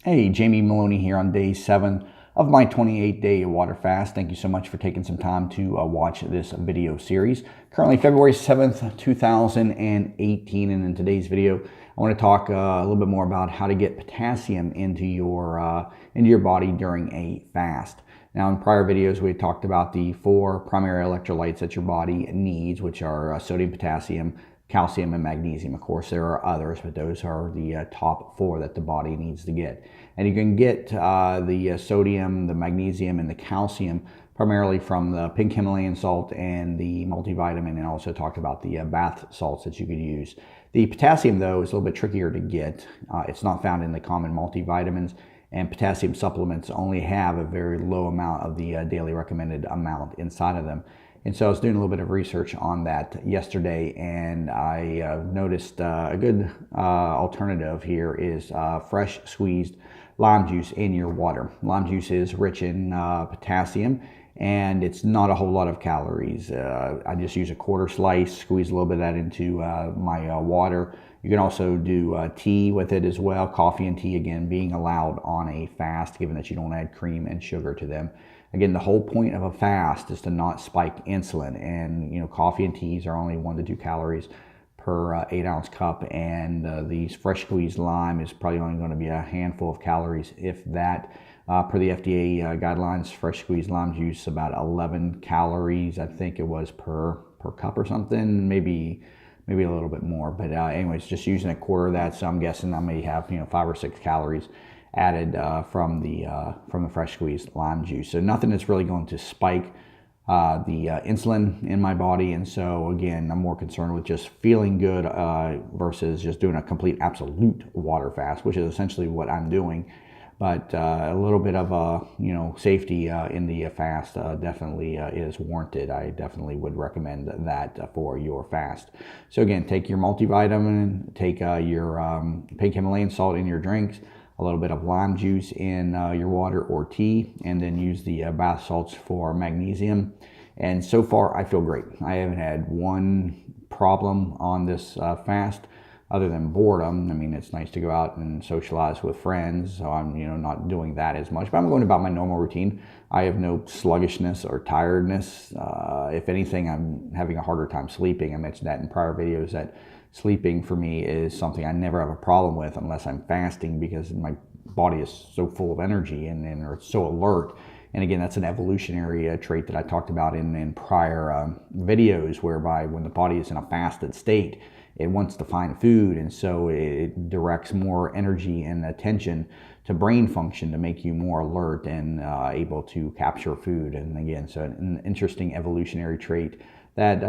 Hey, Jamie Maloney here on day 7 of my 28-day water fast. Thank you so much for taking some time to watch this video series. Currently February 7th, 2018, and in today's video, I want to talk a little bit more about how to get potassium into your body during a fast. Now, in prior videos, we talked about the 4 primary electrolytes that your body needs, which are sodium, potassium, calcium, and magnesium. Of course, there are others, but those are the top 4 that the body needs to get. And you can get the sodium, the magnesium, and the calcium primarily from the pink Himalayan salt and the multivitamin, and also talked about the bath salts that you could use. The potassium, though, is a little bit trickier to get. It's not found in the common multivitamins, and potassium supplements only have a very low amount of the daily recommended amount inside of them. And so I was doing a little bit of research on that yesterday, and I noticed a good alternative here is fresh squeezed lime juice in your water. Lime juice is rich in potassium, and it's not a whole lot of calories. I just use a quarter slice, squeeze a little bit of that into my water. You can also do tea with it as well. Coffee and tea, again, being allowed on a fast, given that you don't add cream and sugar to them. Again, the whole point of a fast is to not spike insulin, and coffee and teas are only 1 to 2 calories per 8-ounce cup, and these fresh squeezed lime is probably only going to be a handful of calories, if that. Per the FDA guidelines, fresh squeezed lime juice about 11 calories, I think it was per cup or something, maybe a little bit more. But anyways, just using a quarter of that, so I'm guessing I may have 5 or 6 calories added from the fresh squeezed lime juice. So nothing that's really going to spike the insulin in my body. And so again, I'm more concerned with just feeling good versus just doing a complete absolute water fast, which is essentially what I'm doing. But a little bit of safety in the fast definitely is warranted. I definitely would recommend that for your fast. So again, take your multivitamin, take your pink Himalayan salt in your drinks, a little bit of lime juice in your water or tea, and then use the bath salts for magnesium. And so far, I feel great. I haven't had one problem on this fast other than boredom. I mean, it's nice to go out and socialize with friends, so I'm not doing that as much, but I'm going about my normal routine. I have no sluggishness or tiredness. If anything, I'm having a harder time sleeping. I mentioned that in prior videos, that sleeping for me is something I never have a problem with unless I'm fasting, because my body is so full of energy and it's so alert. And again, that's an evolutionary trait that I talked about in prior videos, whereby when the body is in a fasted state, it wants to find food, and so it directs more energy and attention to brain function to make you more alert and able to capture food. And again, so an interesting evolutionary trait that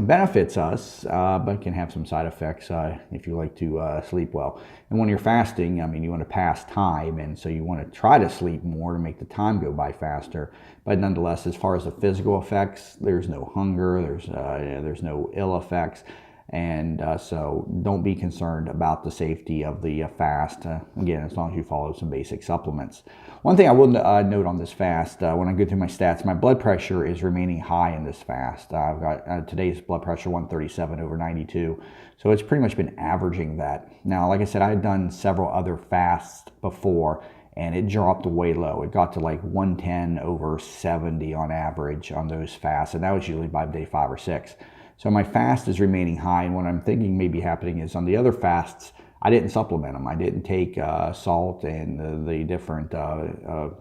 benefits us, but can have some side effects if you like to sleep well. And when you're fasting, I mean, you want to pass time, and so you want to try to sleep more to make the time go by faster. But nonetheless, as far as the physical effects, there's no hunger, there's no ill effects. And so don't be concerned about the safety of the fast, again, as long as you follow some basic supplements. One thing I will note on this fast, when I go through my stats, my blood pressure is remaining high in this fast. I've got today's blood pressure 137/92, so it's pretty much been averaging that. Now, like I said, I had done several other fasts before, and it dropped way low. It got to like 110/70 on average on those fasts, and that was usually by day 5 or 6. So my fast is remaining high, and what I'm thinking may be happening is on the other fasts, I didn't supplement them. I didn't take salt and the different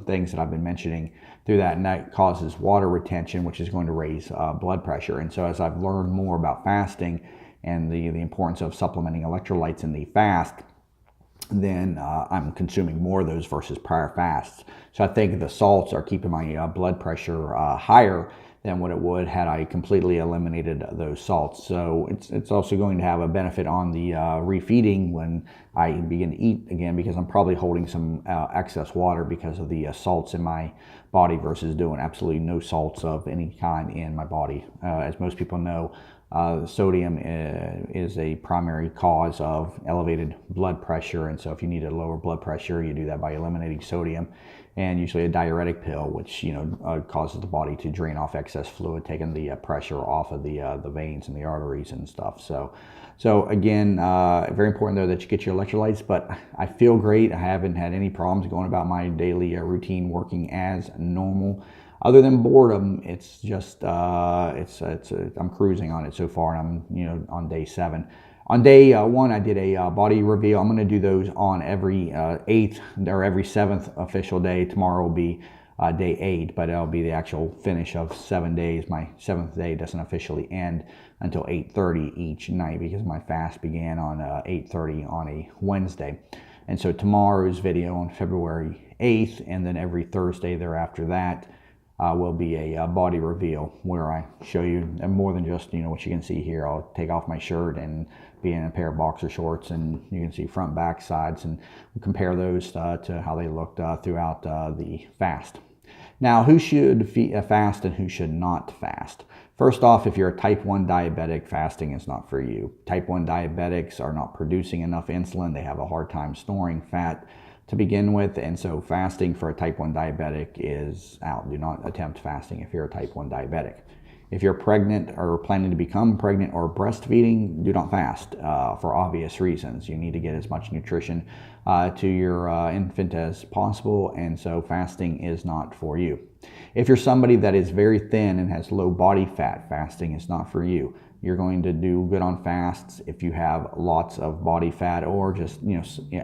things that I've been mentioning through that, and that causes water retention, which is going to raise blood pressure. And so as I've learned more about fasting and the importance of supplementing electrolytes in the fast, then I'm consuming more of those versus prior fasts. So I think the salts are keeping my blood pressure higher than what it would had I completely eliminated those salts. So it's also going to have a benefit on the refeeding when I begin to eat again, because I'm probably holding some excess water because of the salts in my body versus doing absolutely no salts of any kind in my body. As most people know, Sodium is a primary cause of elevated blood pressure, and so if you need to lower blood pressure, you do that by eliminating sodium, and usually a diuretic pill, which causes the body to drain off excess fluid, taking the pressure off of the veins and the arteries and stuff. So again, very important though that you get your electrolytes. But I feel great. I haven't had any problems going about my daily routine, working as normal. Other than boredom, it's just I'm cruising on it so far, and I'm on day 7. On day 1, I did a body reveal. I'm going to do those on every 8th or every 7th official day. Tomorrow will be day 8, but it'll be the actual finish of 7 days. My 7th day doesn't officially end until 8:30 each night, because my fast began on 8:30 on a Wednesday. And so tomorrow's video on February 8th, and then every Thursday thereafter that, will be a body reveal where I show you more than just what you can see here. I'll take off my shirt and be in a pair of boxer shorts, and you can see front, back, sides, and compare those to how they looked throughout the fast. Now, who should fast and who should not fast? First off, if you're a type 1 diabetic, fasting is not for you. Type 1 diabetics are not producing enough insulin. They have a hard time storing fat to begin with, and so fasting for a type 1 diabetic is out. Do not attempt fasting if you're a type 1 diabetic. If you're pregnant or planning to become pregnant or breastfeeding, do not fast for obvious reasons. You need to get as much nutrition to your infant as possible, and so fasting is not for you. If you're somebody that is very thin and has low body fat, fasting is not for you. You're going to do good on fasts if you have lots of body fat, or just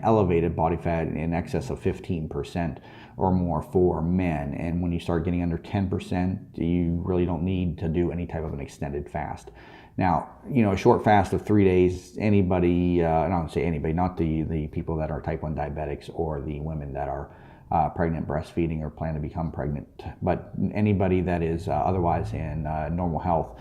elevated body fat in excess of 15% or more for men. And when you start getting under 10%, you really don't need to do any type of an extended fast. Now, a short fast of 3 days, anybody, I don't say anybody, not the people that are type 1 diabetics or the women that are pregnant, breastfeeding, or plan to become pregnant, but anybody that is otherwise in normal health,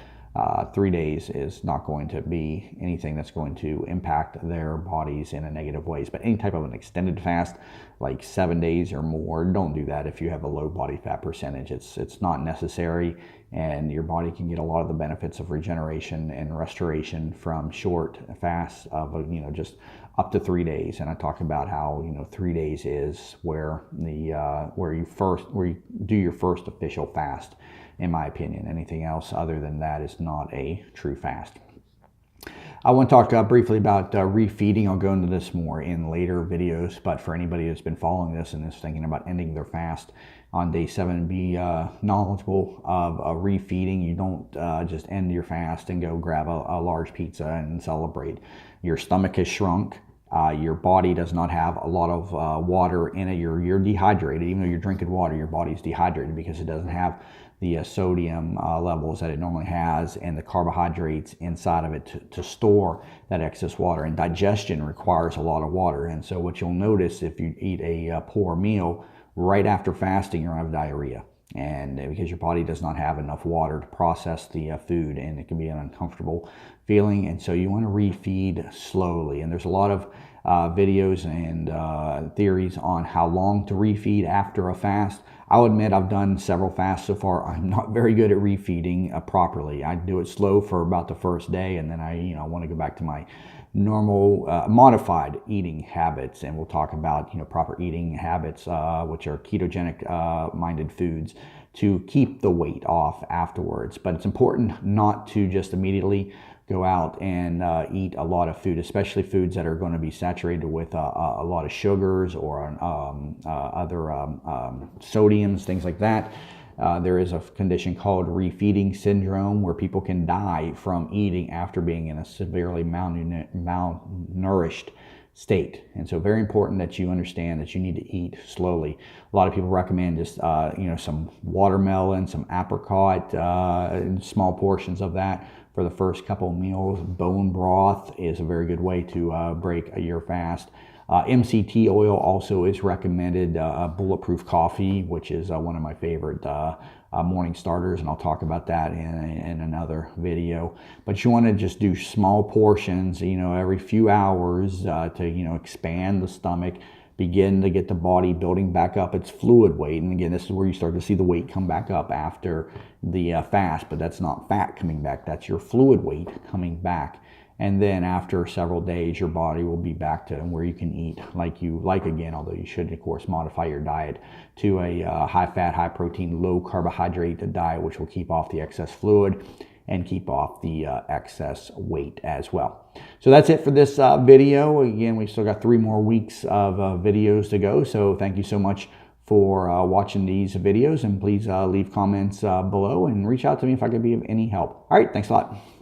3 days is not going to be anything that's going to impact their bodies in a negative ways. But any type of an extended fast, like 7 days or more, don't do that if you have a low body fat percentage. It's not necessary, and your body can get a lot of the benefits of regeneration and restoration from short fasts of just up to 3 days. And I talk about how 3 days is where you do your first official fast. In my opinion, anything else other than that is not a true fast. I want to talk briefly about refeeding. I'll go into this more in later videos, but for anybody that's been following this and is thinking about ending their fast on day 7, be knowledgeable of refeeding. You don't just end your fast and go grab a large pizza and celebrate. Your stomach has shrunk. Your body does not have a lot of water in it. You're dehydrated. Even though you're drinking water, your body's dehydrated because it doesn't have the sodium levels that it normally has, and the carbohydrates inside of it to store that excess water. And digestion requires a lot of water. And so what you'll notice if you eat a poor meal right after fasting, you're going to have diarrhea. And because your body does not have enough water to process the food, and it can be an uncomfortable feeling. And so you want to refeed slowly. And there's a lot of videos and theories on how long to refeed after a fast. I'll admit I've done several fasts so far. I'm not very good at refeeding properly. I do it slow for about the first day, and then I want to go back to my normal modified eating habits, and we'll talk about proper eating habits, which are ketogenic minded foods, to keep the weight off afterwards. But it's important not to just immediately go out and eat a lot of food, especially foods that are going to be saturated with a lot of sugars or other sodiums, things like that. There is a condition called refeeding syndrome, where people can die from eating after being in a severely malnourished state. And so very important that you understand that you need to eat slowly. A lot of people recommend just some watermelon, some apricot, small portions of that for the first couple of meals. Bone broth is a very good way to break your fast. MCT oil also is recommended. Bulletproof coffee, which is one of my favorite morning starters, and I'll talk about that in another video. But you want to just do small portions, every few hours to expand the stomach, begin to get the body building back up its fluid weight. And again, this is where you start to see the weight come back up after the fast, but that's not fat coming back, that's your fluid weight coming back. And then after several days, your body will be back to where you can eat like you like again, although you should, of course, modify your diet to a high-fat, high-protein, low-carbohydrate diet, which will keep off the excess fluid and keep off the excess weight as well. So that's it for this video. Again, we've still got 3 more weeks of videos to go, so thank you so much for watching these videos, and please leave comments below and reach out to me if I could be of any help. All right, thanks a lot.